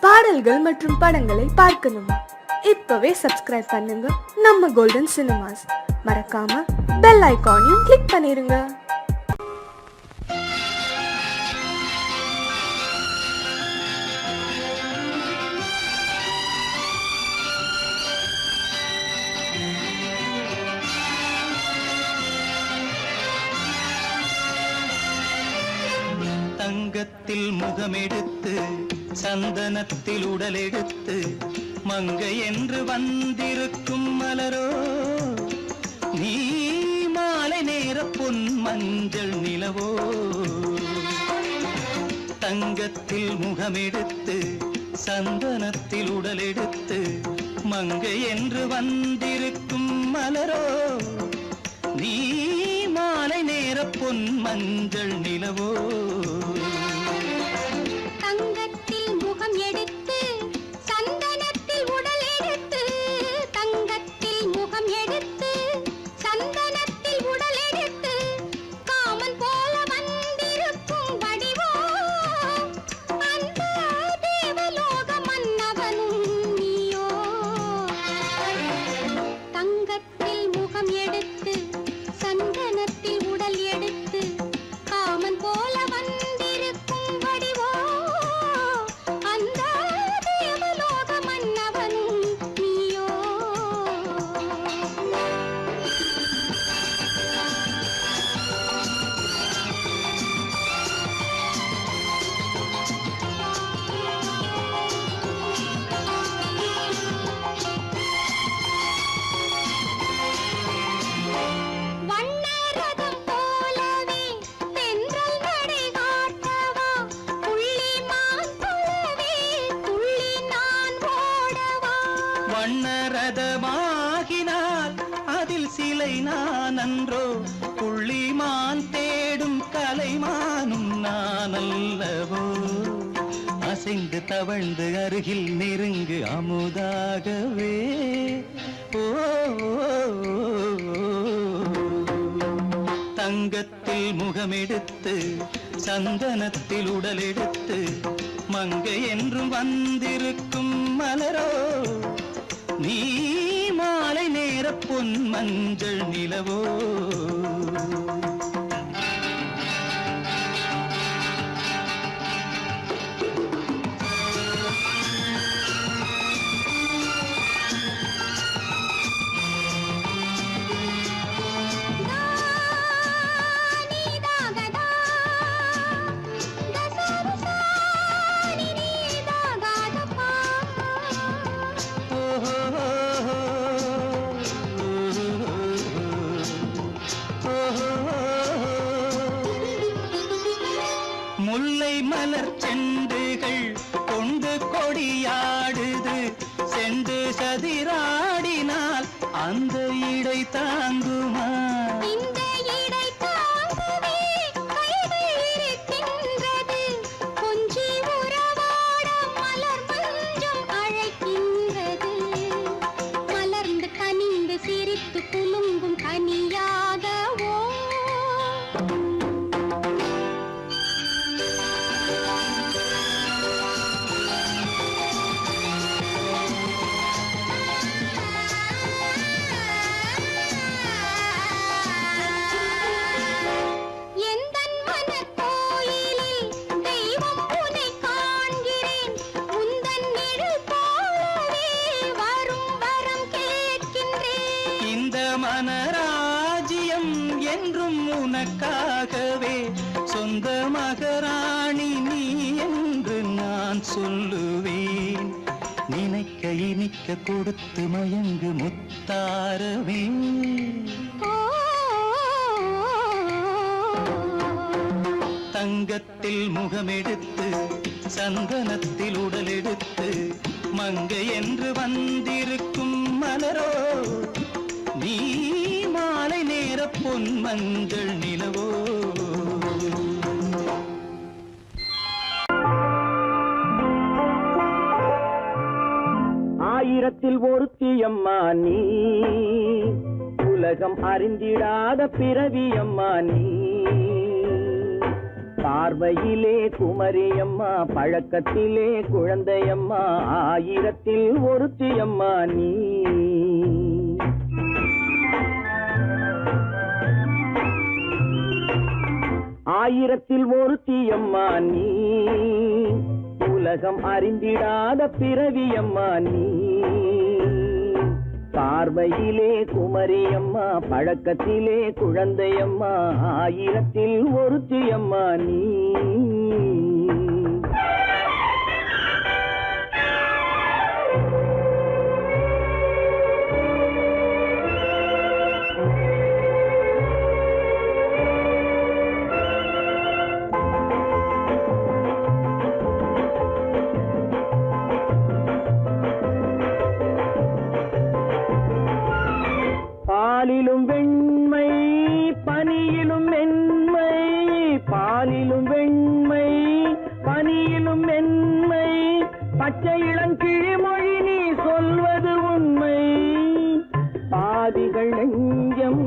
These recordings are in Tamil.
பாடல்கள் மற்றும் படங்களை பார்க்கணுமா? இப்பவே சப்ஸ்கிரைப் பண்ணுங்க நம்ம கோல்டன் சினிமாஸ். மறக்காம பெல் ஐகானையும் கிளிக் பண்ணிருங்க. தங்கத்தில் முகமெடுத்து சந்தனத்தில் உடலெடுத்து மங்கை என்று வந்திருக்கும் மலரோ நீ மாலை நேர பொன் மஞ்சள் நிலவோ. தங்கத்தில் முகமெடுத்து சந்தனத்தில் உடலெடுத்து மங்கை என்று வந்திருக்கும் மலரோ நீ மாலை நேர பொன் மஞ்சள் நிலவோ. தங்கத்தில் முகம் எடுத்து சந்தனத்தில் உடல் எடுத்து தங்கத்தில் முகம் எடுத்து சந்தனத்தில் உடல் எடுத்து காமன் போல வந்திருக்கும் வடிவோ அந்த தேவலோக மன்னவனும் நீயோ. தங்கத்தில் முகம் எடுத்து சந்தனத்தில் உடல் எடுத்து காமன் போல வந்திருக்கும் வடிவோ அந்த தேவலோக மன்னவனும் நீயோ. வண்ணரதம் போலவே தென்றல் நடை காட்டவா புள்ளிமான் போலவே துள்ளி நான் ஓடவா. வண்ணரதமாகினால் அதில் சிலை நான் அன்றோ புள்ளிமான் தேடும் கலைமானும் நான் அல்லவோ. அசைந்து தவழ்ந்து அருகில் நெருங்கு அமுதாகவே ஓ. தங்கத்தில் முகமெடுத்து சந்தனத்தில் உடலெடுத்து மங்கை என்றும் வந்திருக்கும் மலரோ நீ மாலை நேர பொன் மஞ்சள் நிலவோ. நீதாகதா தசரசானி நீதாகதப்பா. முல்லை மலர் செண்டுகள் கொண்டு கொடியாடுது செண்டு சதிராடினால் அந்த இடை தாங்குமா. இந்த இடை தாங்கவே கைகள் இருக்கின்றது கொஞ்சி உறவாட மலர் மஞ்சம் அழைக்கின்றது. மலர்ந்து கனிந்து சிரித்து குலுங்கும் கனியாகவோ. எந்தன் மனக்கோயிலில் தெய்வம் உன்னை காண்கிறேன் உந்தன் நிழல் போலவே வரும் வரம் கேட்கின்றேன். இந்த மனராஜ்யம் என்றும் உனக்காகவே சொந்த மகராணி நீ என்று நான் சொல்லுவேன். நினைக்க இனிக்க கொடுத்து மயங்கு முத்தாரவே. தங்கத்தில் முகமெடுத்து சந்தனத்தில் உடலெடுத்து மங்கை என்று வந்திருக்கும் மலரோ நீ மாலை நேர பொன் மஞ்சள் நிலவோ. ஆயிரத்தில் ஒருத்தியம்மா நீ உலகம் அறிந்திடாத பிறவியம்மா நீ. பார்வையிலே குமரியம்மா, பழக்கத்திலே குழந்தையம்மா, ஆயிரத்தில் ஒருத்தியம்மா நீ. ஆயிரத்தில் ஒருத்தியம்மா நீ, உலகம் அறிந்திடாத பிறவியம்மா நீ. பார்வையிலே குமரியம்மா, பழக்கத்திலே குழந்தையம்மா, ஆயிரத்தில் ஒருத்தியம்மா நீ. பாலிலும் வெண்மை, பனியிலும் மென்மை, பாலிலும் வெண்மை, பனியிலும் மென்மை, பச்சை இளங்கிழிமொழி நீ சொல்வது உண்மை. பாதிகள் நெஞ்சம்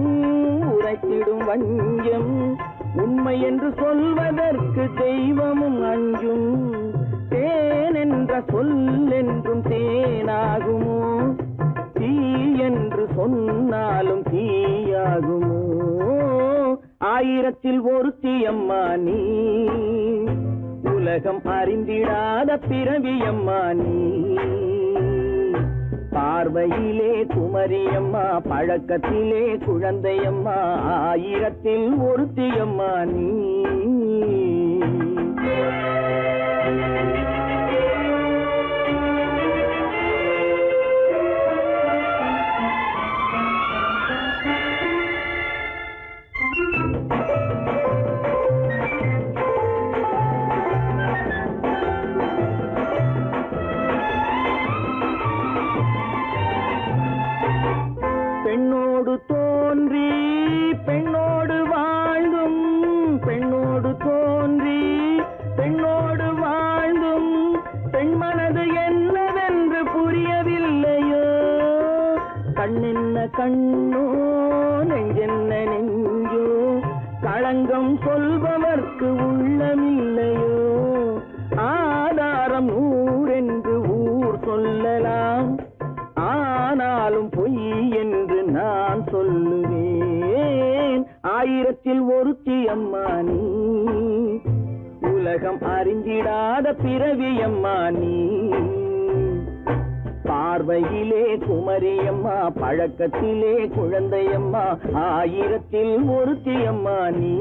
உரைத்திடும் வஞ்சம், உண்மை என்று சொல்வதற்கு தெய்வமும் அஞ்சும். தேன் என்ற சொல் என்றும் தேனாகுமோ, தீ என்று சொன்னாலும் தீயாகுமோ. ஆயிரத்தில் ஒருத்தியம்மா நீ, உலகம் அறிந்திடாத பிறவியம்மா நீ. பார்வையிலே குமரியம்மா, பழக்கத்திலே குழந்தையம்மா, ஆயிரத்தில் ஒருத்தியம்மா நீ. பெண்ணோடு தோன்றி பெண்ணோடு வாழ்ந்தும், பெண்ணோடு தோன்றி பெண்ணோடு வாழ்ந்தும், பெண் மனது என்னவென்று புரியவில்லையோ. கண்ணென்ன கண்ணோ, நெஞ்சென்ன நெஞ்சோ, களங்கம் சொல்பவர்க்கு உள்ளமில்லையோ. ஆதாரம் நூறென்று ஊர் சொல்லலாம், ஆனாலும் பொய் என்று நான் சொல்லுவேன். ஆயிரத்தில் ஒருத்தியம்மா நீ, உலகம் அறிந்திடாத பிறவியம்மா நீ. பார்வையிலே குமரியம்மா, பழக்கத்திலே குழந்தையம்மா, ஆயிரத்தில் ஒருத்தியம்மா நீ.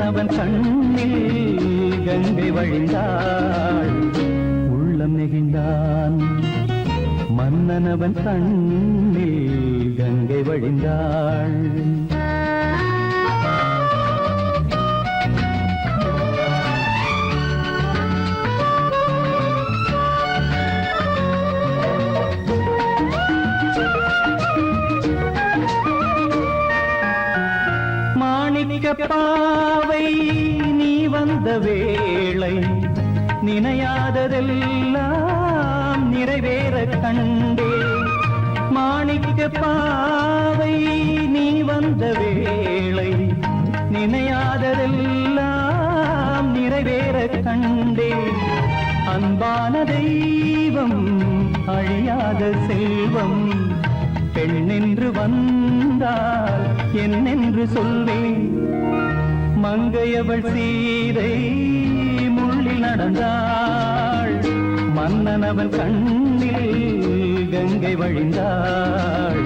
மன்னனவன் கண்ணில் கங்கை வழிந்தாள் உள்ளம் நெகிழ்ந்தான் மன்னனவன் கண்ணில் கங்கை வழிந்தாள் பாவை நீ வந்த வேளை நினையாததெல்லாம் நிறைவேற கண்டே மாணிக்க பாவை நீ வந்த வேளை நினையாததெல்லாம் நிறைவேற கண்டே அன்பான தெய்வம் அழியாத செல்வம் பெண்ணென்று வந்தால் என்னென்று சொல்வேன் மங்கையவள் சீதை முள்ளில் நடந்தாள் மன்னனவன் கண்ணில் கங்கை வழிந்தாள்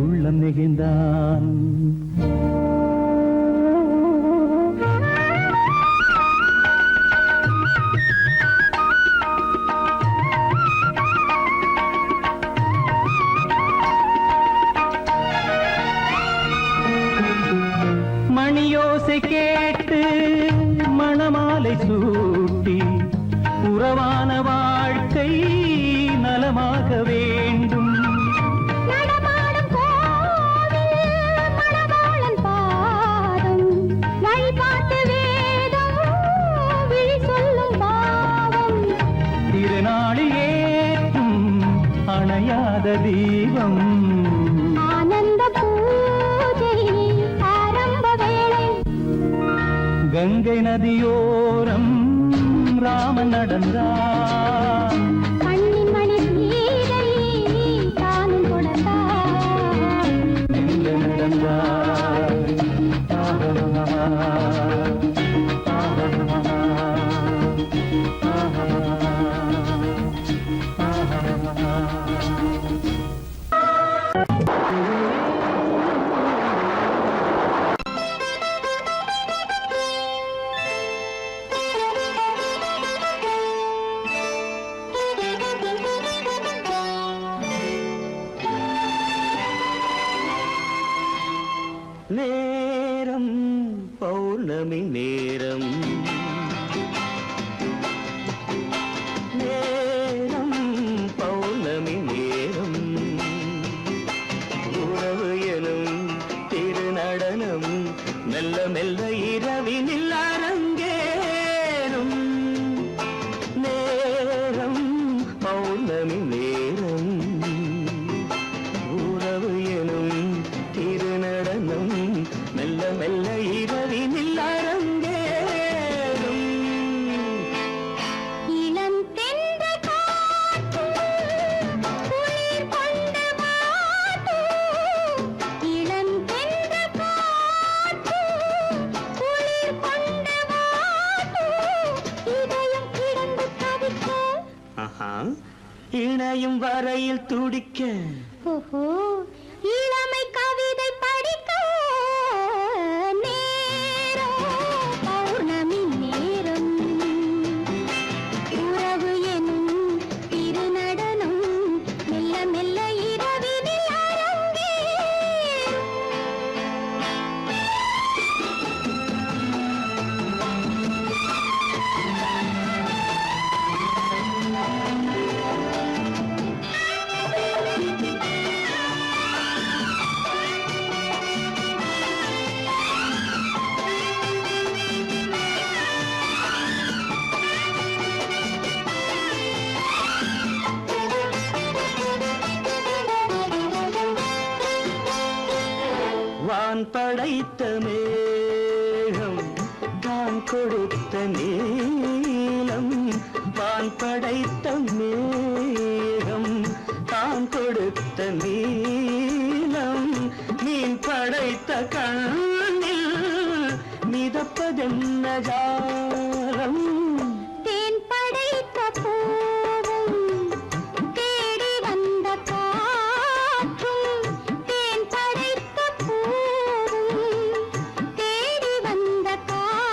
உள்ளம் நெகிழ்ந்தான் மணியோசை கேட்டு மணமாலை சூட்டி உறவான வாழ்க்கை நலமாக வேண்டும் நடமாடும் கோவில் மணவாளன் பாதம் வழிபாட்டு வேதம் விழி சொல்லும் பாவம் திருநாளில் ஏற்றும் அணையாத தீபம் ஆனந்த பூஜை ஆரம்ப வேளை கங்கை நதியோரம் ராமன் நடந்தான் கண்ணின் மணி சீதை தானும் கொடுத்தார் எங்க நடந்தான் நேரம் பௌர்ணமி நேரம் நேரம் பௌர்ணமி நேரம் உறவு எனும் திருநடனம் மெல்ல மெல்ல இரவினில் அரங்கேறும் நேரம் பௌர்ணமி நேரம் உறவு எனும் திருநடனம் மெல்ல மெல்ல இரவினில் அரங்கேறும் இளம் தென்றல் காற்றும் குளிர் கொண்டு வாட்டும் இளம் தென்றல் காற்றும் குளிர் கொண்டு வாட்டும் இதயம் கிடந்து தவிக்க இணையும் வரையில் துடிக்க ஓஹோ இளமை கவிதை படிக்க நேரம் பௌர்ணமி நேரம் உறவு எனும் திருநடனம் மெல்ல மெல்ல இரவினில் அரங்கேறும் வான் படைத்த மேகம் தான் கொடுத்த நீலம் வான் படைத்த மேகம் தான் கொடுத்த நீலம் மீன் படைத்த கண்ணில் மிதப்பதென்ன ஜாலம் தேன் படைத்த பூவும் தேடி வந்த காற்றும் தேன் படைத்த பூவும் தேடி வந்த காற்றும்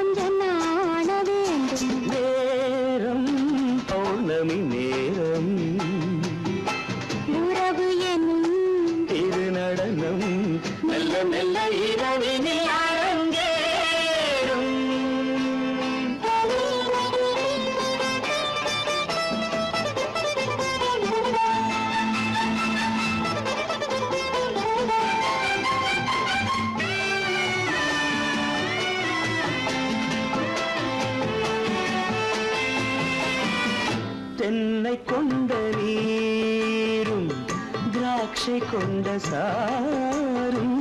கொஞ்சம் நாண வேண்டும். நேரம் பௌர்ணமி நேரம் உறவு எனும் திருநடனம் மெல்ல மெல்ல இரவினில் அரங்கேறும். தென்னை கொண்ட நீரும் திராட்சை கொண்ட சாரும்,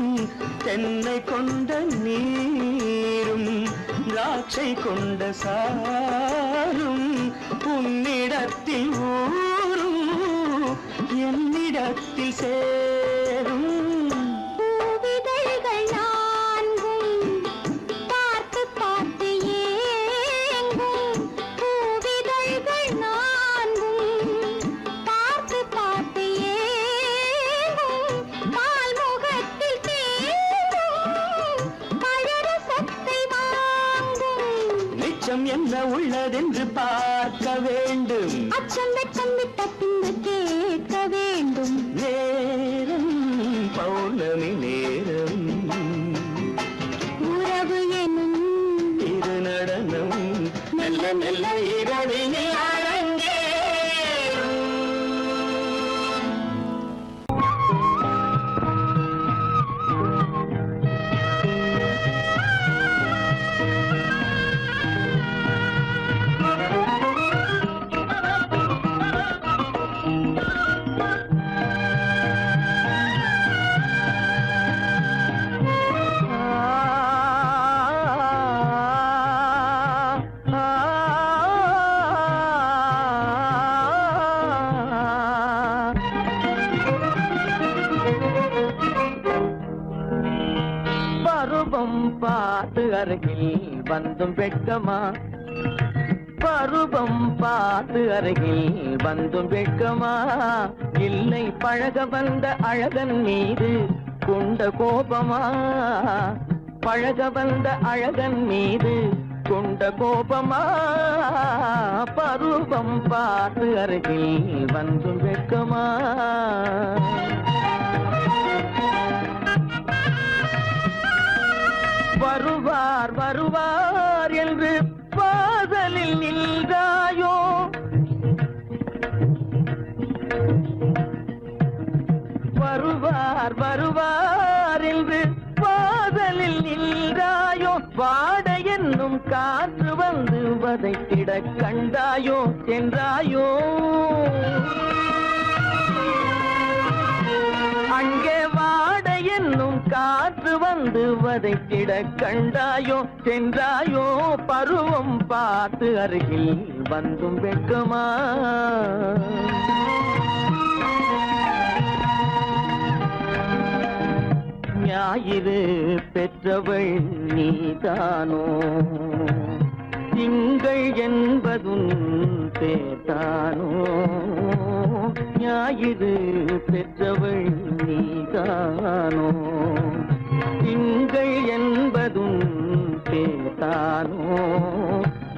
தென்னை கொண்ட நீரும் திராட்சை கொண்ட சாரும் உன்னிடத்தில் ஊரும் என்னிடத்தில் சேரும். பூவிதழ்கள் நான்கும் பார்த்து பார்த்து ஏங்கும். பூவிதழ்கள் நான்கும் பார்த்து பார்த்து ஏங்கும். பால்முகத்தில் தேங்கும் பழரசத்தை வாங்கும். நிச்சம் என்ன உள்ளதென்று பார்க்க வேண்டும். அச்சம் வெச்சம் விட்ட பின்பு கேட்க வேண்டும். நேரம் பௌர்ணமி நேரம் உறவு எனும் திருநடனம் மெல்ல மெல்ல இரவினில் அரங்கேறும். பருவம் பார்த்து அருகில் வந்தும் வெட்கமா, பருவம் பார்த்து அருகில் வந்தும் வெட்கமா, இல்லை பழக வந்த அழகன் மீது கொண்ட கோபமா, பழக வந்த அழகன் மீது கொண்ட கோபமா, பருவம் பார்த்து அருகில் வந்தும் வெட்கமா. வருவார் வருவார் என்று வாசலில் நின்றாயோ, வருவார் வருவார் என்று வாசலில் நின்றாயோ, வாட என்னும் காற்று வந்து வதைத்திட கண்டாயோ சென்றாயோ, அங்கே வாட என்னும் காற்று வந்து வதைத்திட கண்டாயோ சென்றாயோ, பருவம் பார்த்து அருகில் வந்தும் வெட்கமா. ஞாயிறு பெற்றவள் நீதானோ, திங்கள் என்பதும் பேத்தானோ, ஞாயிறு பெற்றவள் நீதானோ, திங்கள் என்பதும் பேத்தானோ,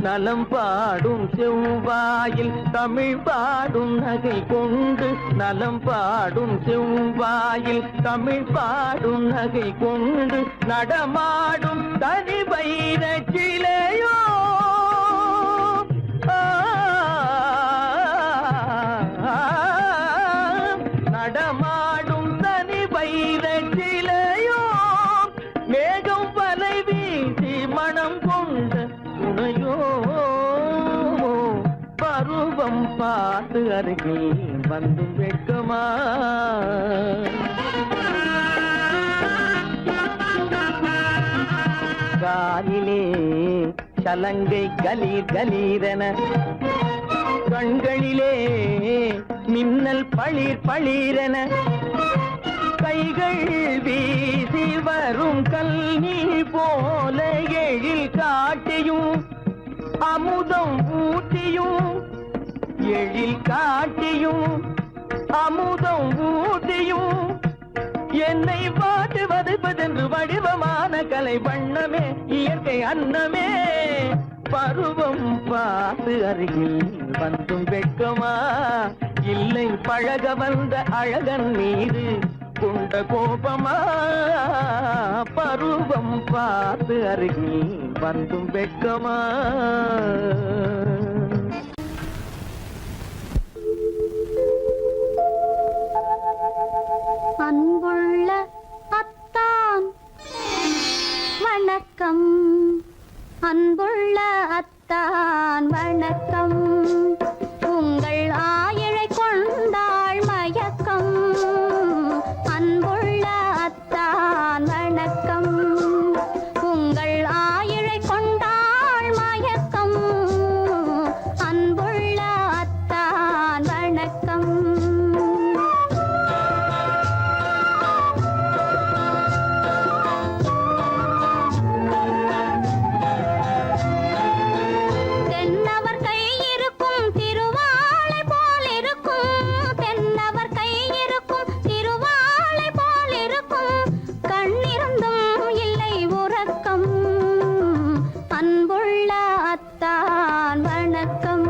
நலம் பாடும் செவ்வாயில் தமிழ் பாடும் நகை கொண்டு, நலம் பாடும் செவ்வாயில் தமிழ் பாடும் நகை கொண்டு, நடமாடும் தனி வைர சிலையோ, நடமாடும் தனி வைர சிலையோ, மேகம் வலை வீசி மனம் கொண்ட துணையோ, பருவம் பார்த்து அருகில் வந்து வெட்கமா. காலிலே சலங்கை கலீர் கலீரென, கண்களிலே மின்னல் பளிர் பளிரென, கைகள் வீசி வரும் கல்வி போல எழில் காட்டியும் அமுதம் ஊட்டியும், எழில் காட்டியும் அமுதம் ஊட்டியும், என்னை பாட்டு வதைப்பதென்று வடிவமான கலை வண்ணமே இயற்கை அன்னமே பருவம் பார்த்து அருகில் வந்தும் வெட்கமா இல்லை பழக வந்த அழகன் மீது கொண்ட கோபமா பருவம் பார்த்து அருகில் வந்தும் வெட்கமா அன்புள்ள அத்தான் வணக்கம், அன்புள்ள அத்தான் வணக்கம். உங்கள் ஆயிழை கொண்டாள் மயக்கம். அன்புள்ள அத்தான் வணக்கம். உங்கள் ஆயிழை கொண்டாள் மயக்கம். அன்புள்ள அத்தான் வணக்கம். தென்னவர் கை இருக்கும் திருவாளை போல் இருக்கும். தென்னவர் கை இருக்கும் திருவாளை போல் இருக்கும். கண்ணிருந்தும் இல்லை உறக்கம். அன்புள்ள அத்தான் வணக்கம்.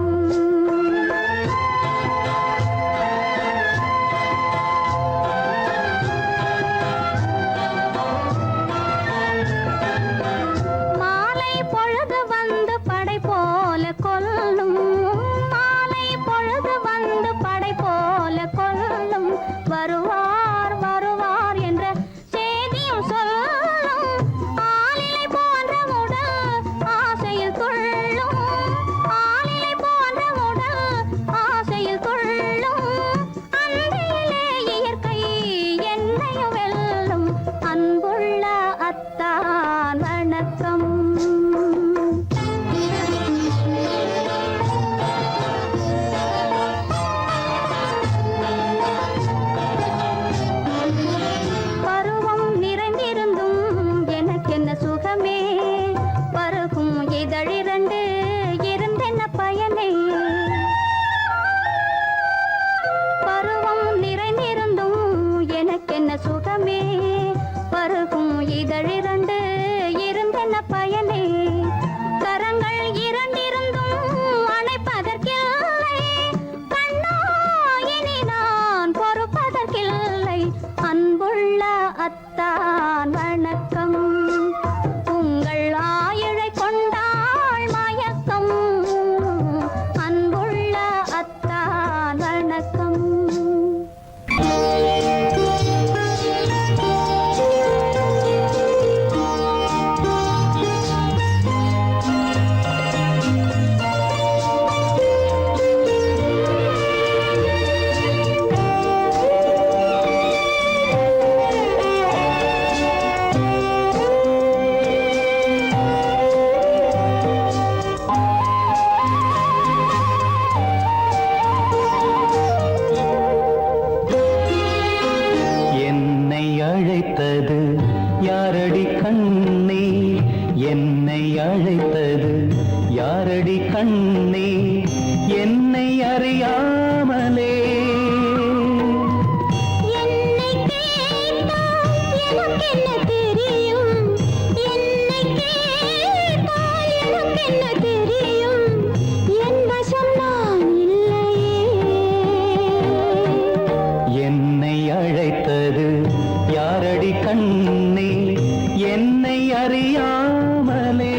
மாலை பொழுது வந்து படை போல கொல்லும். மாலை பொழுது வந்து படை போல கொல்லும். வருவார் வருவார் என்ற செய்தியும் சொல்லும். ஆளிலை போன்ற உடல் ஆசையில் துள்ளும். ஆளிலை போன்ற உடல் ஆசையில் துள்ளும். அன்பிலே இயற்கை என்னையும் வெல்லும். அன்புள்ள அத்தான் வணக்கம். பருவம் நிறைந்திருந்தும் எனக்கென்ன சுகமே. பருகும் இதழிரண்டு இருந்தென்ன பயனே. பருவம் நிறைந்திருந்தும் எனக்கென்ன சுகமே. பருகும் இதழிரண்டு இருந்தென்ன பயனே. கரங்கள் இரண்டிருந்தும் அணைப்பதற்கில்லை. கண்ணா இனி நான் பொறுப்பதற்கில்லை. அன்புள்ள அத்தான் வணக்கம். உங்கள் ஆயிழை கொண்டாள் மயக்கம். அன்புள்ள அத்தான் வணக்கம். என்னை அழைத்தது யாரடி கண்ணே என்னை அழைத்தது யாரடி கண்ணே என்னை அறியாமலே என்னை கேட்டால் எனக்கென்ன தெரியும். என்னை கேட்டால் எனக்கென்ன தெரியும். என் வசம் நான் இல்லையே. என்னை அழைத்தது யாரடி கண்ணே என்னை அறியாமலே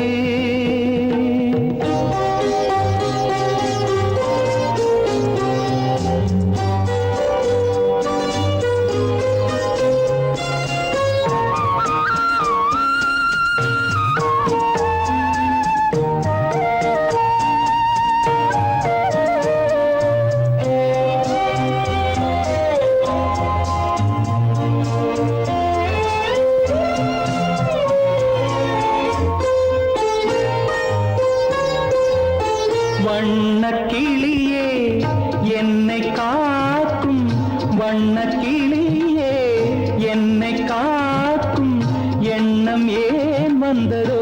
வண்ணக்கிளியே என்னை காக்கும் வண்ணக்கிளியே என்னை காக்கும் எண்ணம் ஏன் வந்ததோ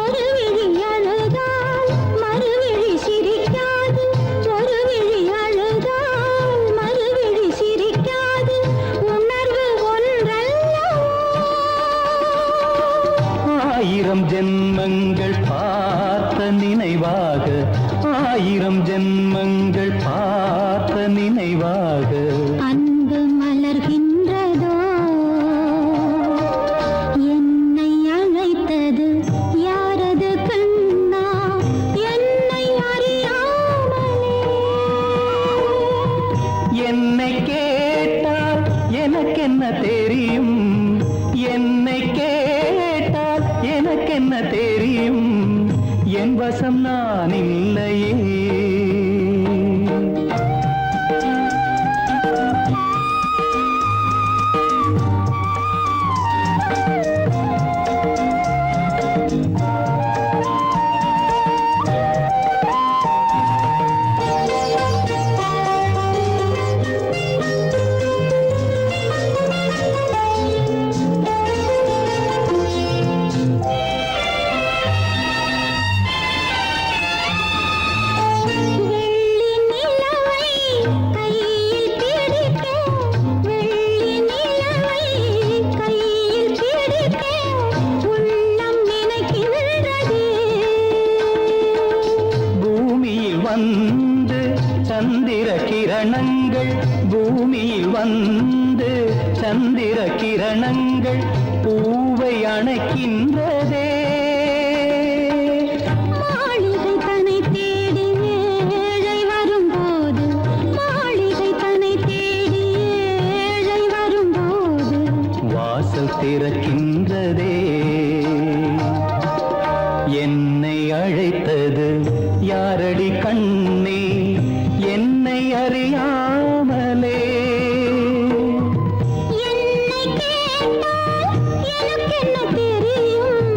ஒரு விழி அழுதால் மறுவிழி சிரிக்காது. ஒரு விழி அழுதால் மறுவிழி சிரிக்காது. ஜென்மங்கள் பார்த்த நினைவாக, 1000 ஜென்மங்கள் பார்த்த நினைவாக அன்பு மலர்கின்றதோ என்னை அழைத்தது யாரது கண்ணா என்னை அறியாமலே. என்னை கேட்டால் எனக்கென்ன தெரியும், என்னை கேட்டால் எனக்கென்ன தெரியும், என் வசம் நான் இல்லையே. வந்து சந்திர கிரணங்கள், பூமியில் வந்து சந்திர கிரணங்கள் பூவை அணைக்கின்றதே. மாளிகை தன்னை தேடி ஏழை வரும்போது, மாளிகை தன்னை தேடி ஏழை வரும்போது வாசல் திறக்கின்றதே. என்னை அழைத்தது யாரடி கண்ணே, என்னை அறியாமலே. என்னை கேட்டால் எனக்கென்ன தெரியும்,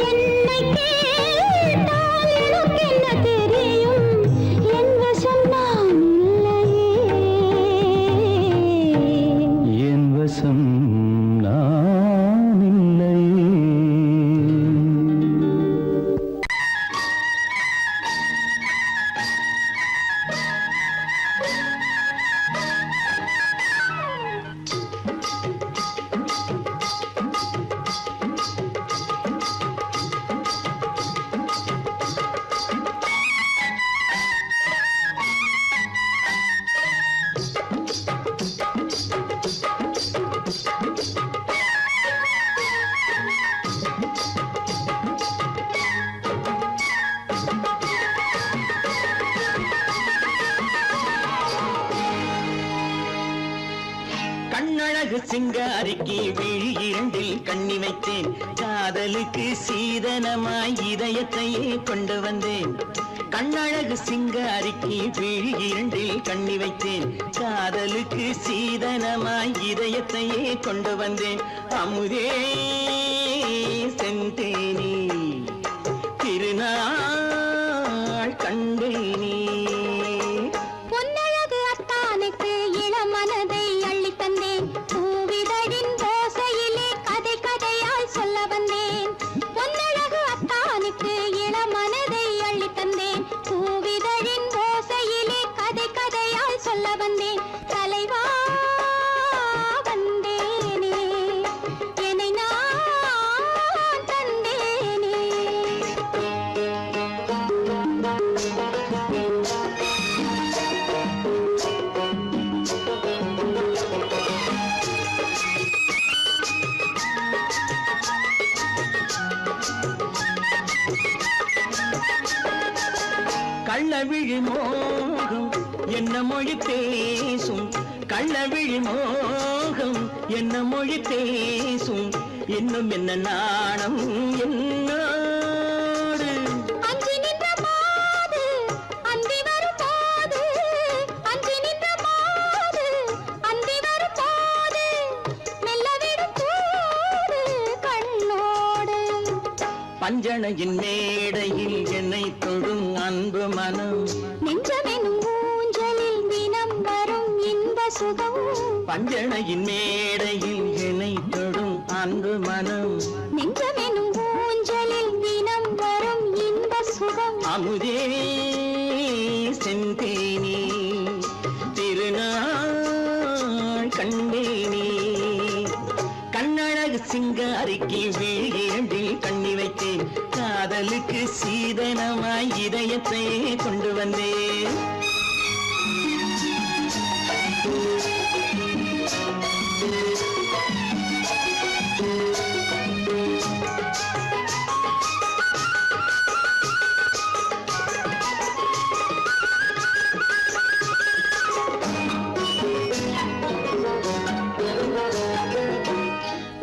என்னை கேட்டால் எனக்கென்ன தெரியும், என் வசம் நான் இல்லையே. என் வசம் நான் இல்லையே. கண்ணழகு சிங்காரிக்கு விழி இரண்டில் கண்ணி வைத்தேன், காதலுக்கு சீதனமாய் இதயத்தையே கொண்டு வந்தேன். கண்ணழகு சிங்காரிக்கு விழி இரண்டில் கண்ணி வைத்தேன், காதலுக்கு சீதனமாய் இதயத்தையே கொண்டு வந்தேன். அமுதே செந்தேனே திருநாள் கண்டேனே. பொன்னழகு அத்தானுக்கு இளமனதை அள்ளித் தந்தேன், பூவிதழின் ஓசையிலே கதை கதையாய் சொல்ல வந்தேன். பொன்னழகு அத்தானுக்கு இளமனதை அள்ளித் தந்தேன், பூவிதழின் ஓசையிலே கதை கதையாய் சொல்ல வந்தேன். தலைவா வந்தேனே, என்னை நான் தந்தேனே. கள்ளவிழி மோகம் என்ன மொழி பேசும், கள்ளவிழி மோகம் என்ன மொழி பேசும், இன்னும் என்ன நாணம் என்னோடு. அஞ்சி நின்ற மாது அந்தி வரும்போது, அஞ்சி நின்ற மாது அந்தி வரும்போது, மெல்ல விடும் கூடு கண்ணோடு. பஞ்சணையின் மேடையில் என்னை தொடும் அன்பு மனம், நெஞ்சமெனும் ஊஞ்சலில் தினம் வரும் இன்ப சுகம். பஞ்சணையின் மேடையில் என்னை தொடும் அன்பு மனம், நெஞ்சமெனும் ஊஞ்சலில் தினம் வரும் இன்ப சுகம். அமுதே செந்தேனே திருநாள் கண்டேனே. கண்ணழகு சிங்காரிக்கு விழி இரண்டில் கண்ணி வைத்தேன், காதலுக்கு சீதனமாய் இதயத்தை கொண்டு வந்தேன்.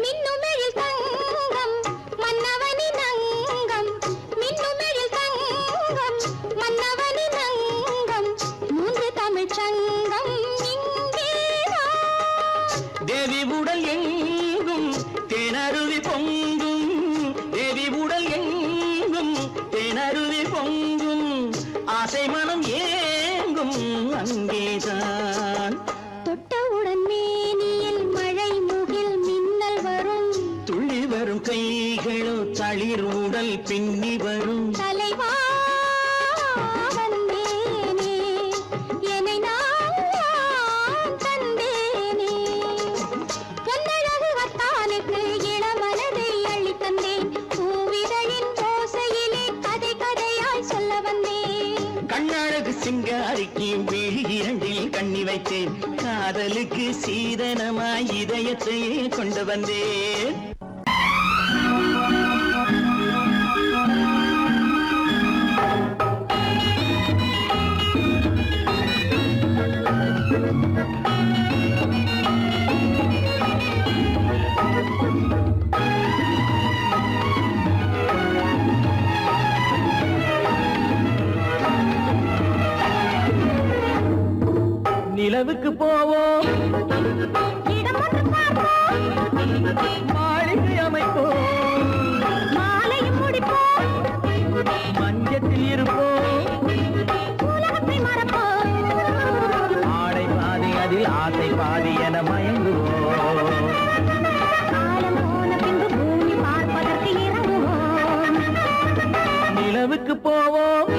மின்னுமெழில் தங்கம் மன்னவனின் அங்கம், மின்னுமெழில் தங்கம் மன்னவனின் அங்கம், மூன்று தமிழ்ச் சங்கம் இங்கேதான். தேவி உடல் எங்கும் தேனருவி பொங்கும், தேவி உடல் எங்கும் தேனருவி பொங்கும், ஆசை மனம் ஏங்கும் அங்கேதான். தொட்டவுடன் மேனியில் மழை முகில் மின்னல் வரும், துள்ளி வரும் கைகளோ தளிர் உடல் பின்னி வரும். தலைவா வந்தேனே, என்னை நான் தந்தேனே, பொன்னழகு வத்தானுக்கு இளமனதை அள்ளித் தந்தேன், பூவிதழின் ஓசையிலே கதை கதையாய் சொல்ல வந்தேன். கண்ணழகு சிங்காரிக்கு விழி இரண்டில் கண்ணி வைத்தேன், காதலுக்கு சீதனமாய் இதயத்தையே கொண்டு வந்தேன். நிலவுக்கு போவோம், இடம் ஒன்று பார்ப்போம், மாளிகை அமைப்போம், மாலையும் முடிப்போம், மஞ்சத்தில் இருப்போம், உலகத்தை மறப்போம். ஆடை பாதி அதில் ஆசை பாதி என மயங்குவோம். காலம் போன பின்பு பூமி பார்ப்பதற்கு இறங்குவோம். நிலவுக்கு போவோம்,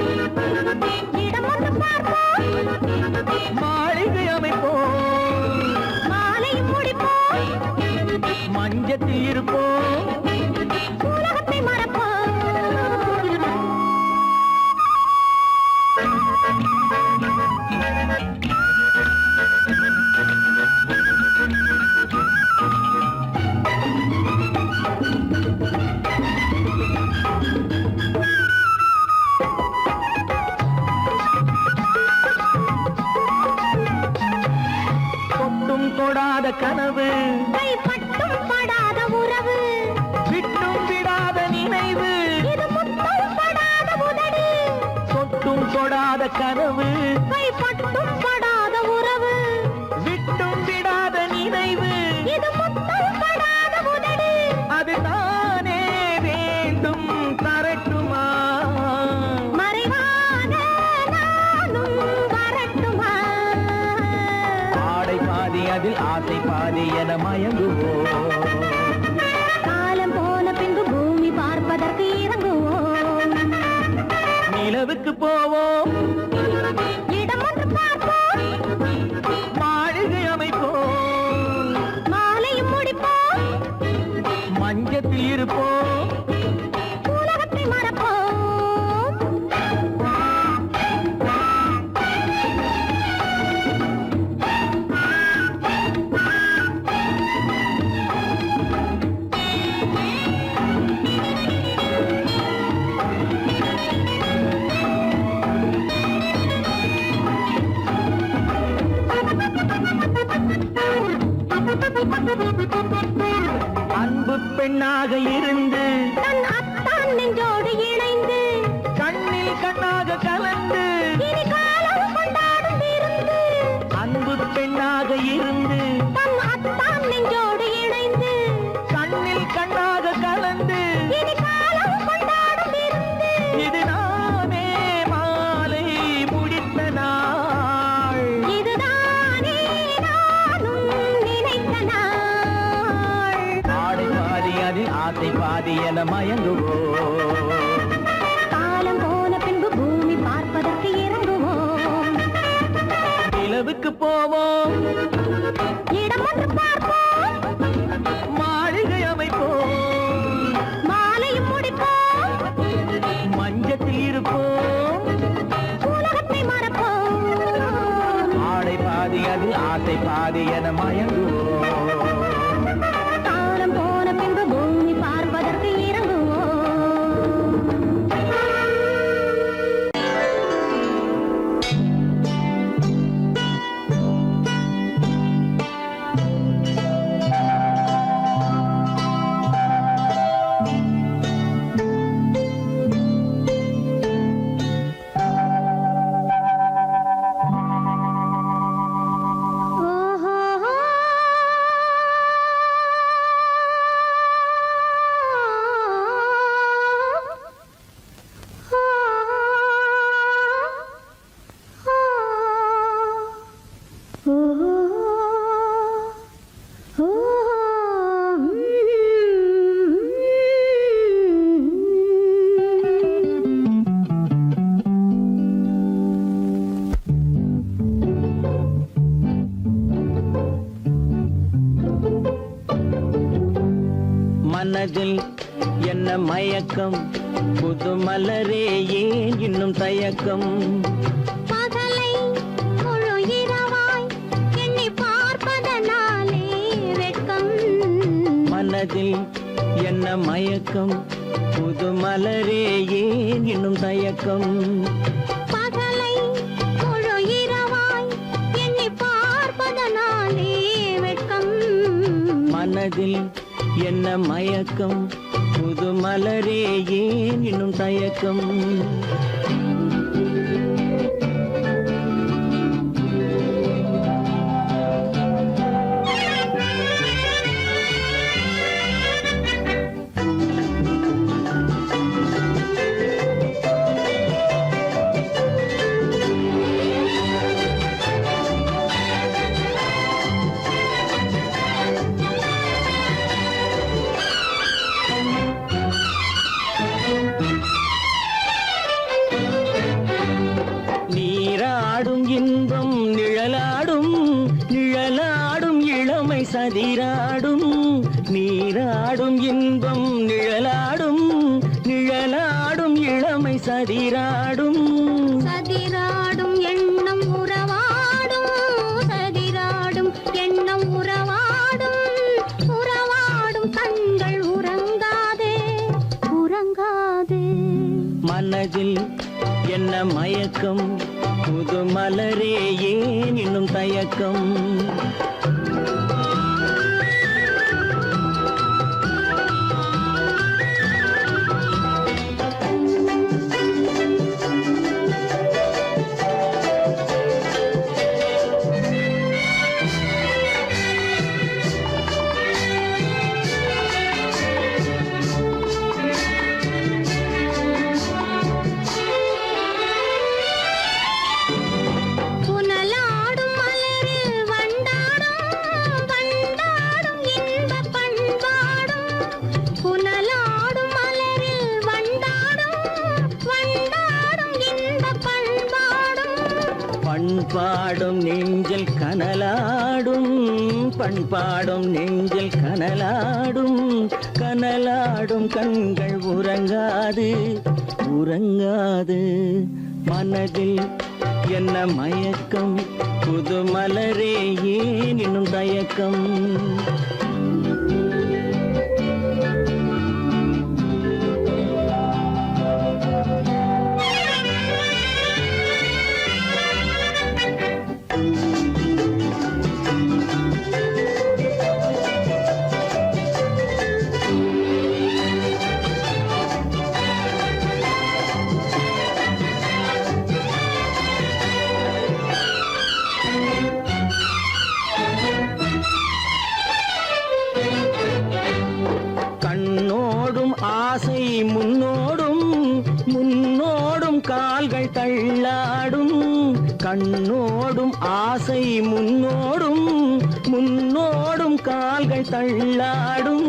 இடம் ஒன்று பார்ப்போம், மாளிகை அமைப்போம், மாலையும் முடிப்போம், மஞ்சத்தில் இருப்போம், உலகத்தை மறப்போம். தொட்டும் தொடாத கனவு, கைப்பட்டும் படாத உறவு, விட்டும் விடாத நினைவு, இது முத்தம் படாத உதடு, தொட்டும் தொடாத கனவு, கைப்பட்டும் படாத உறவு, விட்டும் விடாத நினைவு, இது முத்தம் படாத உதடு. அதுதானே வேண்டும் தரட்டுமா, மறைவான நானும் வரட்டுமா? ஆடை பாதி அதில் ஆசை பாதி என மயங்குவோம். காலம் போன பின்பு பூமி பார்ப்பதற்கு இறங்குவோம். நிலவுக்கு போவோம், இடம் ஒன்று பார்ப்போம், மாளிகை அமைப்போம், மாலையும் முடிப்போம், மஞ்சத்தில் இருப்போம், உலகத்தை மறப்போம். அன்பு பெண்ணாக இருந்து தன் அத்தான் நெஞ்சோடு இணைந்து கண்ணில் கண்ணாக கலந்து, இனி காலம் கொண்டாடும் விருந்து. அன்பு பெண்ணாக இருந்து தன் அத்தான் நெஞ்சோடு இணைந்து கண்ணில் கண்ணாக கலந்து, இனி காலம் கொண்டாடும் விருந்து. இது நானே மாலை முடித்த நாள், இதுதானே நானும் நினைத்த நாள். ஆடை பாதி அதில் ஆசை பாதி பாதி என மயங்குவோம். காலம் போன பின்பு பூமி பார்ப்பதற்கு இறங்குவோம். மனதில் என்ன மயக்கம், புது மலரே ஏன் இன்னும் தயக்கம். பகலை முழு இரவாய் எண்ணி பார்ப்பதனாலே வெட்கம். மனதில் என்ன மயக்கம், புது மலரே ஏன் இன்னும் தயக்கம். பகலை முழு இரவாய் எண்ணி பார்ப்பதனாலே வெட்கம். மனதில் என்ன மயக்கம், புது மலரே ஏன் இன்னும் தயக்கம். நீராடும் இன்பம் நிழலாடும், நிழலாடும் இளமை சதிராடும். நீராடும் இன்பம் நிழலாடும், நிழலாடும் இளமை சதிராடும். சதிராடும் எண்ணம் உறவாடும், சதிராடும் எண்ணம் உறவாடும். உறவாடும் கண்கள் உறங்காதே, உறங்காதே. மனதில் என்ன மயக்கம், புது மலரே ஏன் இன்னும் தயக்கம். புனலாடும் மலரில் வண்டாடும், வண்டாடும் இன்பப் பண்பாடும். புனலாடும் மலரில் வண்டாடும், வண்டாடும் இன்பப் பண்பாடும். பண்பாடும் நெஞ்சில் கனலாடும், பண்பாடும் நெஞ்சில் கனலாடும். கனலாடும் கண்கள் உறங்காது, உறங்காது. மனதில் என்ன மயக்கம், புது மலரே ஏன் இன்னும் தயக்கம். கண்ணோடும் ஆசை முன்னோடும், முன்னோடும் கால்கள் தள்ளாடும். கண்ணோடும் ஆசை முன்னோடும், முன்னோடும் கால்கள் தள்ளாடும்.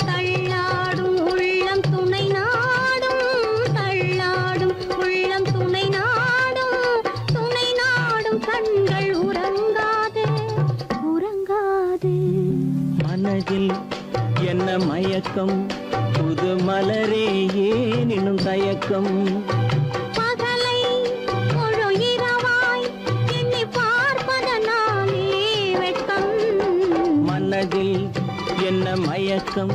தள்ளாடும் உள்ளம் துணை நாடும், தள்ளாடும் உள்ளம் துணை நாடும். துணை நாடும் கண்கள் உறங்காதே, உறங்காதே. மனதில் என்ன மயக்கம், புது மலரே ஏன் இன்னும் தயக்கம். பகலை முழு இரவாய் எண்ணி பார்ப்பதனாலே வெட்கம். என்ன மயக்கம்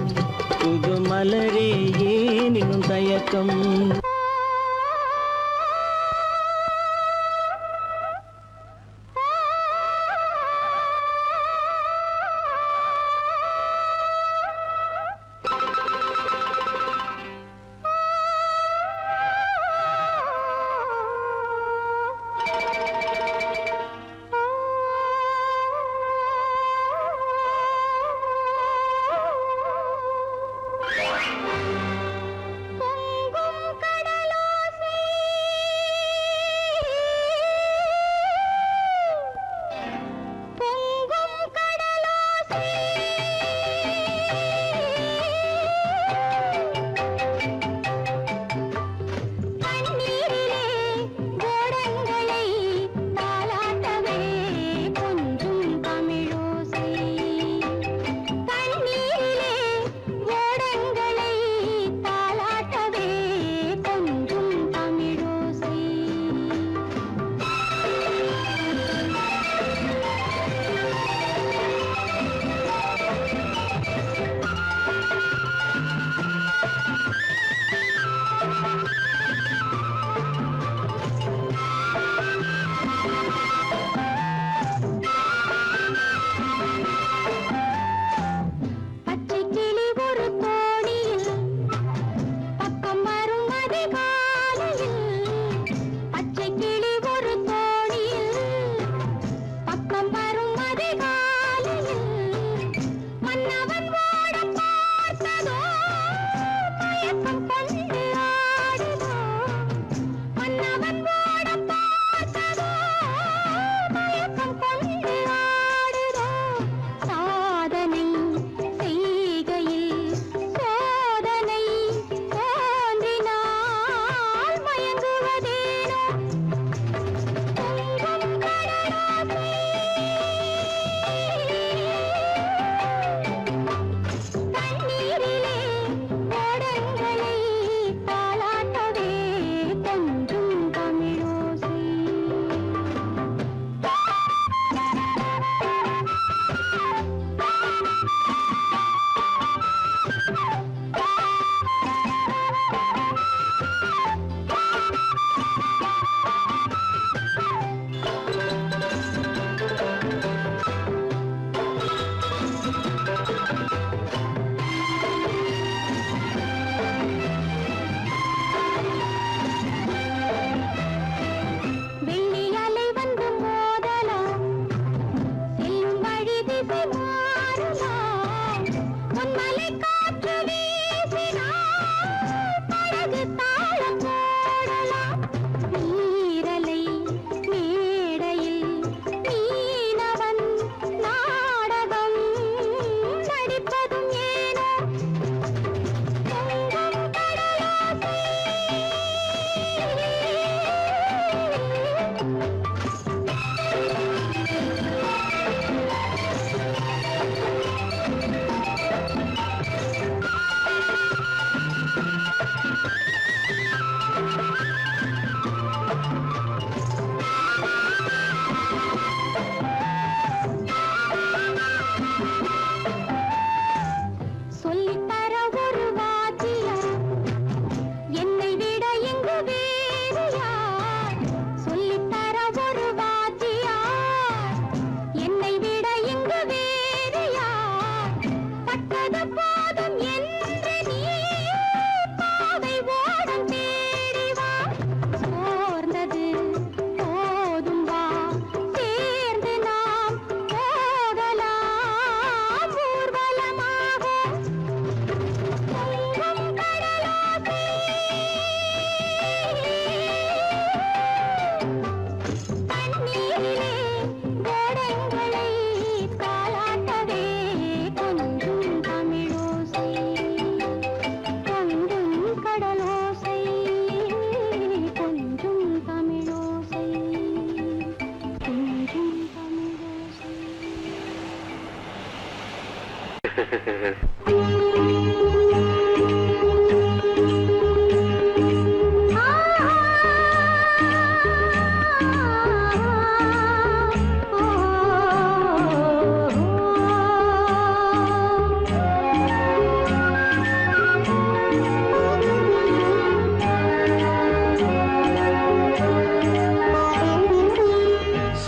புது மலரே ஏன் இன்னும் தயக்கம்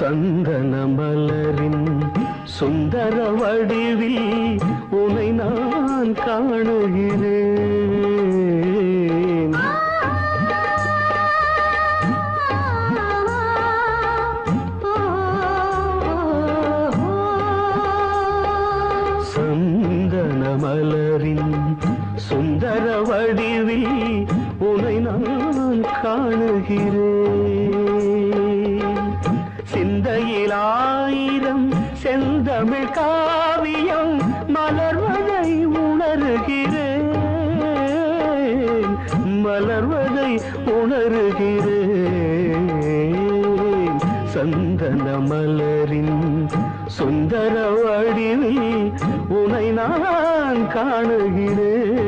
சந்தன மலரின் சுந்தர வடிவில் உனை நான் காணுகிறேன். சந்தன மலரின் சுந்தர வடிவில் உனை நான் காணுகிறேன். சிந்தையில் ஆயிரம் செந்தமிழ் காவியம் மலர்வதை உணர்கிறேன், மலர்வதை உணர்கிறேன். சந்தன மலரின் சுந்தர வடிவில் உனை நான் காணுகிறேன்.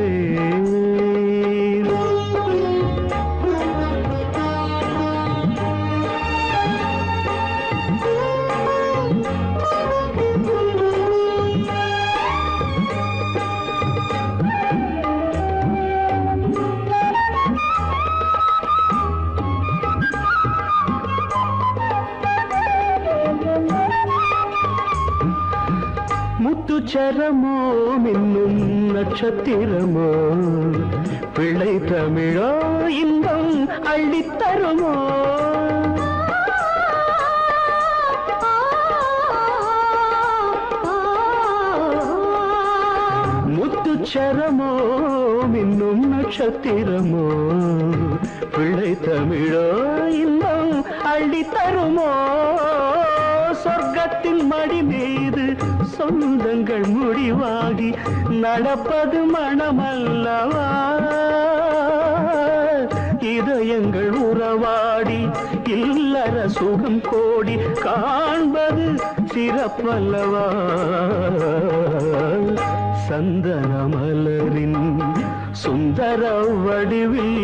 முத்துச்சரமோ மின்னும் நட்சத்திரமோ பிள்ளை தமிழோ இன்பம் அள்ளித்தருமோ. முத்துச்சரமோ மின்னும் நட்சத்திரமோ பிள்ளை தமிழோ இன்பம் அள்ளித்தருமோ. சொர்க்கத்தின் மடி மீது சொந்தங்கள் முடிவாகி நடப்பது மனமல்லவா. இதயங்கள் உறவாடி இல்லற சுகம் கோடி காண்பது சிறப்பல்லவா. சந்தன மலரின் சுந்தர வடிவில்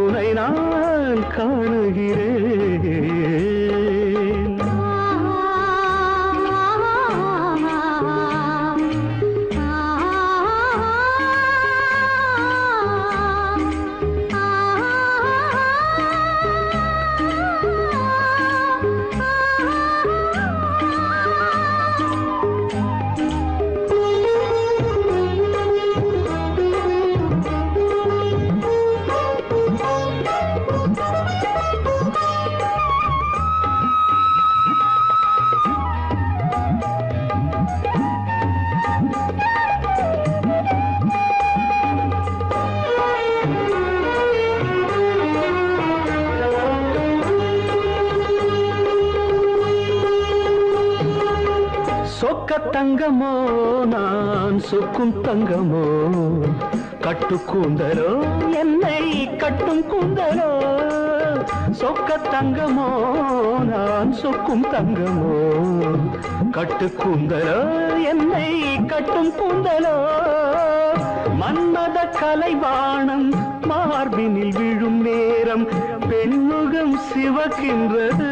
உனை நான் காணுகிறேன். சொக்க தங்கமோ நான் சொக்கும் தங்கமோ கட்டு கூந்தலோ என்னை கட்டும் கூந்தலோ. சொக்க தங்கமோ நான் சொக்கும் தங்கமோ கட்டு கூந்தலோ என்னை கட்டும் கூந்தலோ. மன்மத கலைவாணம் மார்பினில் விழும் நேரம் பெண்முகம் சிவக்கின்றது.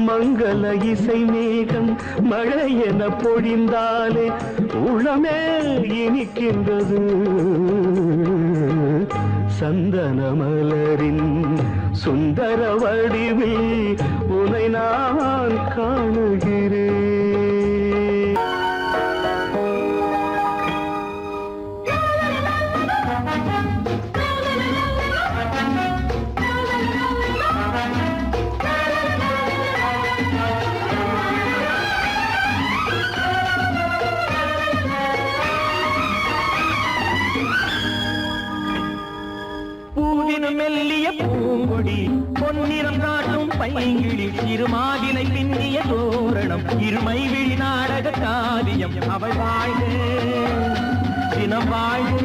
மங்கள இசை மேகம் மழை என பொழிந்தாலே உளமே இனிக்கின்றது. சந்தன மலரின் சுந்தர வடிவில் உனை நான் காணுகிறேன். மெல்லிய பூங்கொடி பொன்னிறம் காட்டும் பைங்கிழி இருமாதிலை பின்னிய தோரணம் இருமை விழி நாடக காவியம் அவள் வாழ்க தினம் வாழ்க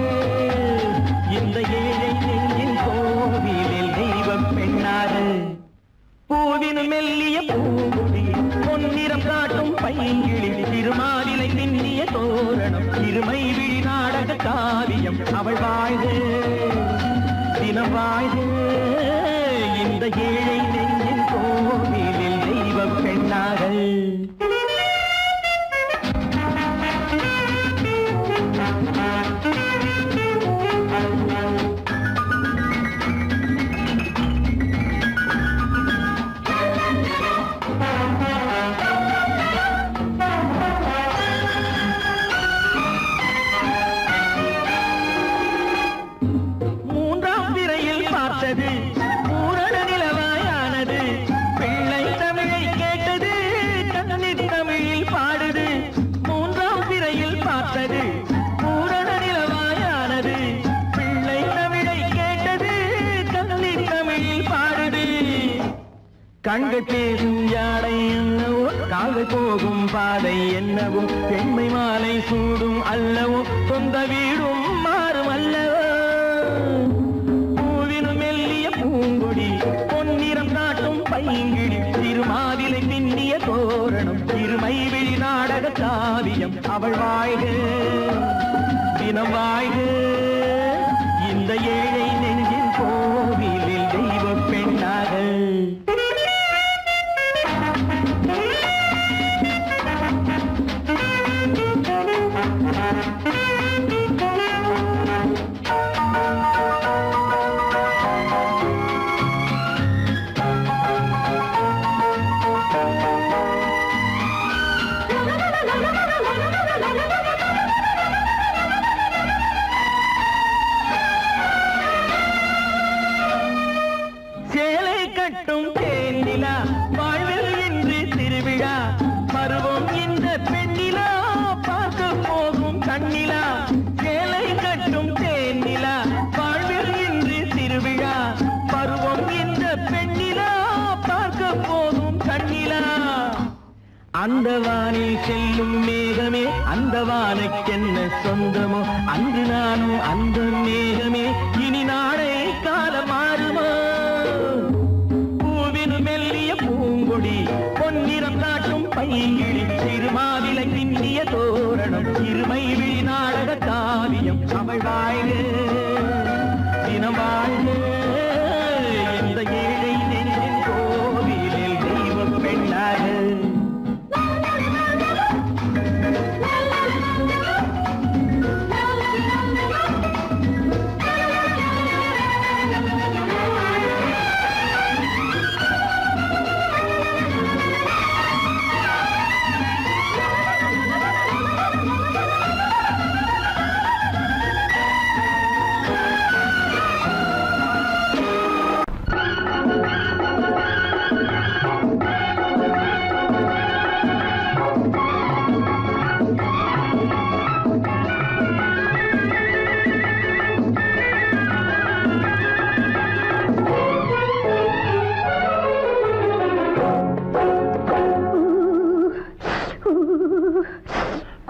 இந்த ஏழை நெஞ்சின் கோவிலில் தெய்வம் பெண்ணாக. பூவினும் மெல்லிய பூங்கொடி பொன்னிறம் காட்டும் பைங்கிழி இருமாதிலை பின்னிய தோரணம் இருமை விழி நாடக காவியம் அவள் வாழ்க தினம் வாழ்க இந்த ஏழை நெஞ்சின் கோவிலில் தெய்வம் பெண்ணாக. பார்த்தது பூரண நிலவாயானது. பிள்ளை தமிழை கேட்டது கண்ணீர் தமிழில் பாடுது. மூன்றாம் பிறையில் பார்த்தது பூரண நிலவாயானது. பிள்ளை தமிழை கேட்டது கண்ணீர் தமிழில் பாடுது. கண்கள் பேசும் யானை என்னவோ, கால்கள் போகும் பாதை என்னவோ, பெண்மை மாலை சூடும் அல்லவோ, சொந்த வீடும் மாறும் அல்லவோ. பூவினும் மெல்லிய பூங்கொடி, பொன்னிறம் காட்டும் பைங்கிடி, திருமாதிலை பின்னிய தோரணம், திருமை விழி நாடக காவியம். அவள் வாழ்க தினம் வாழ்க, இந்த ஏழை நெஞ்சின் கோவிலில் தெய்வ பெண்ணாக. சேலை கட்டும் தேனிலா, வாழ்வில் இன்று திருவிழா, பருவம் இந்த பெண்ணிலா, பார்க்க போகும் கண்ணிலா. சேலை கட்டும் தேனிலா, வாழ்வில் இன்று திருவிழா, பருவம் இந்த பெண்ணிலா, பார்க்க போகும் கண்ணிலா. அந்த வானில் செல்லும் மேகமே, அந்த வானுக்கென்ன சொந்தமோ, அன்று நானும் அந்த மேகமே, இனி நாளை காலம் மாறுமோ. பூவினு மெல்லிய பூங்கொடி, பொன்னிறம் காட்டும் பைங்கிழி, திருமாவிலை பின்னிய தோரணம், இருமை விழி நாடக காவியம். அவள் வாழ்க தினம் வாழ்க, இந்த ஏழை நெஞ்சின் கோவிலில் தெய்வ பெண்ணாக.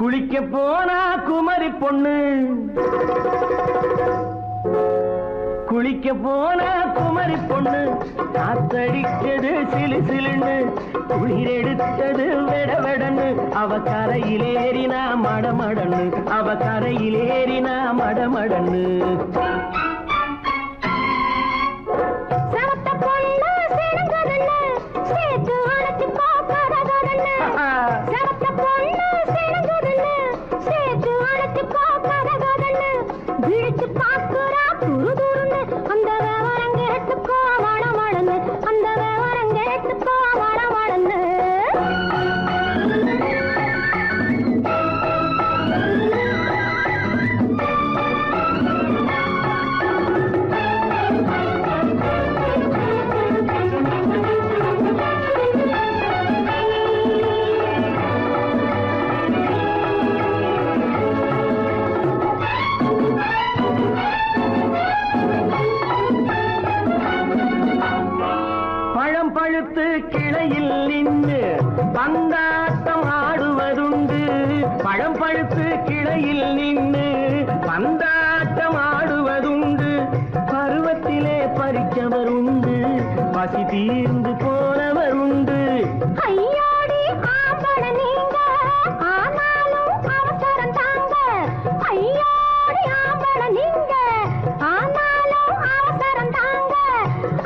குளிக்க போனா குமரி பொண்ணு, குளிக்க போனா குமரி பொண்ணு, காத்தடிச்சது சிலு சிலுன்னு, குளிர் எடுத்தது வெட வெடன்னு, அவ கரையிலேறினா மடமடன்னு, அவ கரையிலேறினா மடமடன்னு. பழுத்து கிளையில் நின்று பந்தாட்டம் ஆடுவதுண்டு, பழம் பழுத்து கிளையில் நின்று பந்தாட்டம் ஆடுவதுண்டு, பருவத்திலே பறிச்சவர் உண்டு, பசி தீர்ந்து போனவர் உண்டு. ஐயோடி ஆம்பள நீங்க, ஆனாலும் அவசரம் தாங்க. ஐயோடி ஆம்பள நீங்க, ஆனாலும் அவசரம் தாங்க.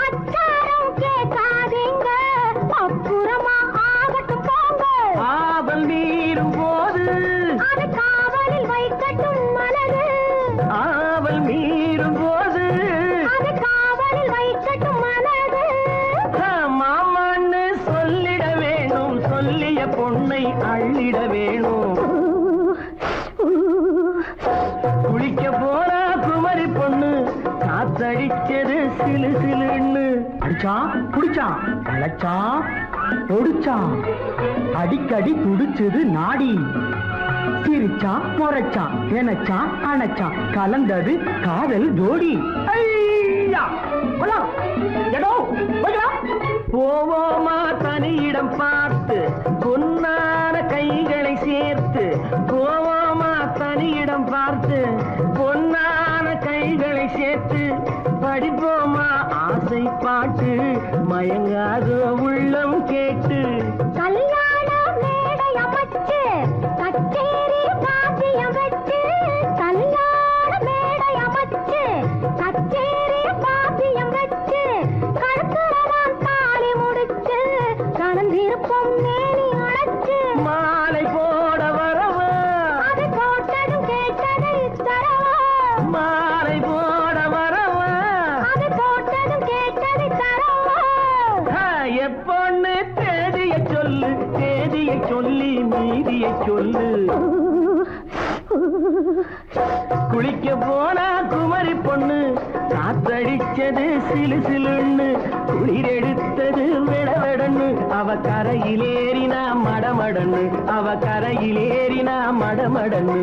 அச்சாரம் கேட்காதீங்க, அப்புறமா ஆகட்டும் போங்க. ஆவல் மீறும் போது அது காவலில் வைக்கட்டும் மனது, ஆவல் மீறும் போது அது காவலில் வைக்கட்டும் மனது. மாமா சிலு சிலுன்னு அடிச்சான் குடிச்சான் அழைச்சான் ஒடிச்சான் அடிக்கடி துடிச்சது நாடி சிரிச்சான் முறைச்சான் நினைச்சான் அணைச்சான் கலந்தது காதல் ஜோடி போவோமா தனியிடம் பார்த்து பொன்னான கைகளை சேர்த்து போவோமா தனியிடம் பார்த்து பொன்னான கைகளை சேர்த்து படிப்போமா ஆசை பாட்டு மயங்காத உள்ளம் கேட்டு கல்யாண மேடை அமைச்சு கச்சேரி காவியம் வச்சு கல்யாண மேடை அமைச்சு கச்சேரி காவியம் வச்சு கழுத்துறவான் தாலி முடிச்சு கலந்திருப்போம் மேனி அழைச்சு மாலை போட வரவா அது போட்டதும் கேட்டதை தரவா மாலை போட வரவா அது போட்டதும் கேட்டதை தரவா எப்பொண்ணு தேதியை சொல்லு தேதியை சொல்லி மீதியை சொல்லு குளிக்க போனா குமரி பொண்ணு காத்தடிச்சது சிலு சிலுன்னு குளிர் எடுத்தது விடவெடன்னு அவ கரையிலேறினா மடமடன்னு அவ கரையிலேறினா மடமடன்னு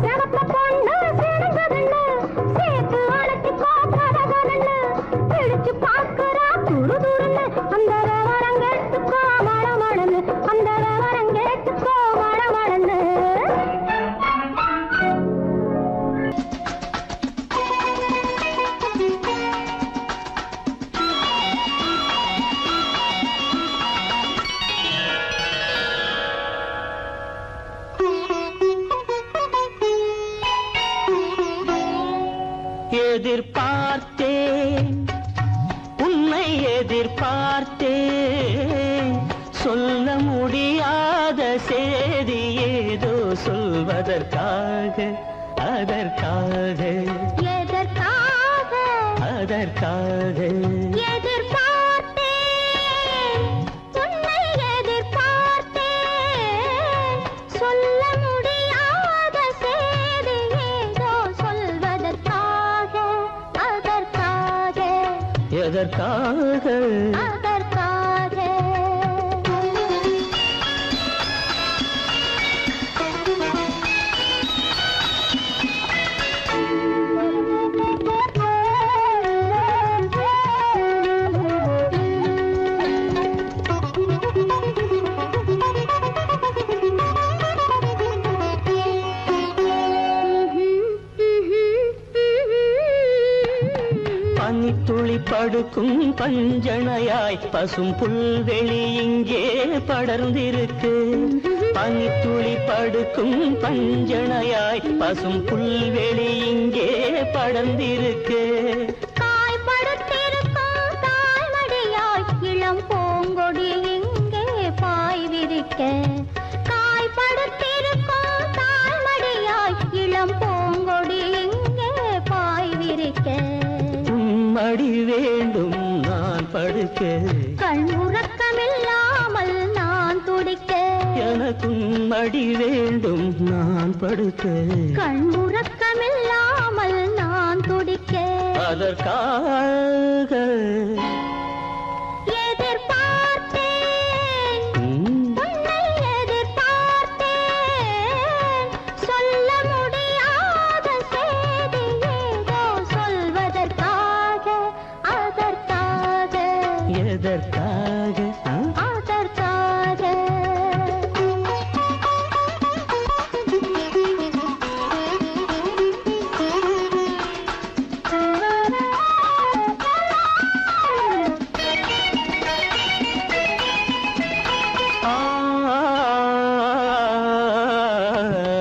சிறப்பு பொண்ணு சிறந்ததுன்னு சேர்த்து அழைச்சிக்கோ கதகதன்னு பிடிச்சு பார்க்கறா துரு துருன்னு அந்த வரங்கெட்டுக்கோ மடமடன்னு அந்த வரங்கெட்டுக்கோ மடமடன்னு எதிர்பார்த்தேன் உன்னை எதிர்பார்த்தேன் சொல்ல முடியாத செய்தி ஏதோ சொல்வதற்காக அதற்காக எதற்காக அதற்காக எதிர்பார்த்தேன் உன்னை எதிர்பார்த்தேன் சொல்ல முடியாத செய்தி ஏதோ சொல்வதற்காக அதற்காக எதற்காக அதற்காக பனித்துளி படுக்கும் பஞ்சணையாய் பசும் புல்வெளி இங்கே படர்ந்திருக்கு பனித்துளி படுக்கும் பஞ்சணையாய் பசும் புல்வெளி இங்கே படர்ந்திருக்கு காய்படுத்திருக்கும் தாய்மடியாய் இளம் பூங்கொடி இங்கே பாய் விரிக்க காய்படுத்திருக்கும் தாய்மடியாய் இளம் பூங்கொடி இங்கே பாய் விரிக்க மடி வேண்டும் நான் படுக்க கண் உறக்கமில்லாமல் நான் துடிக்க எனக்கும் மடி வேண்டும் நான் படுக்க கண் உறக்கமில்லாமல் நான் துடிக்க அதற்காக எதிர்பார்த்தேன் உன்னை எதிர்பார்த்தேன் சொல்ல முடியாத செய்தி ஏதோ சொல்வதற்காக அதற்காக எதற்காக அதற்காக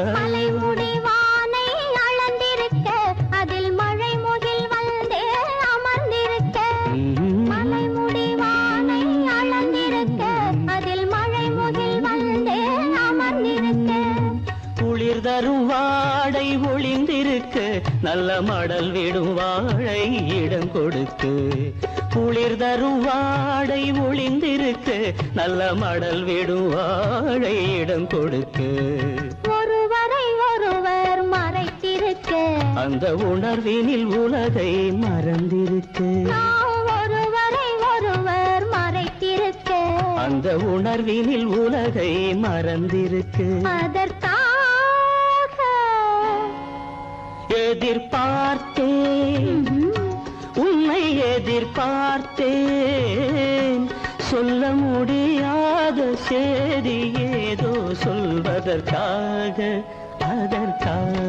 மலைமுடி வானை அளந்திருக்க அதில் மழை முகில் வந்தே அமர்ந்திருக்க மலைமுடி வானை அளந்திருக்க அதில் மழை முகில் வந்தே அமர்ந்திருக்க குளிர் தரும் வாடை ஒளிந்திருக்கு நல்ல மடல் விடும் வாழை இடம் கொடுத்து குளிர் தரும் வாடை ஒளிந்திருக்கு நல்ல மடல் விடும் வாழை இடம் கொடுத்து ஒருவரை ஒருவர் மறைத்திருக்க அந்த உணர்வினில் உலகை மறந்திருக்கு. நாம் ஒருவரை ஒருவர் மறைத்திருக்க. அந்த உணர்வினில் உலகை மறந்திருக்கு. அதற்காக எதிர்பார்த்தேன், உன்னை எதிர்பார்த்தேன். சொல்ல முடியாத செய்தி ஏதோ சொல்வதற்காக, அதற்காக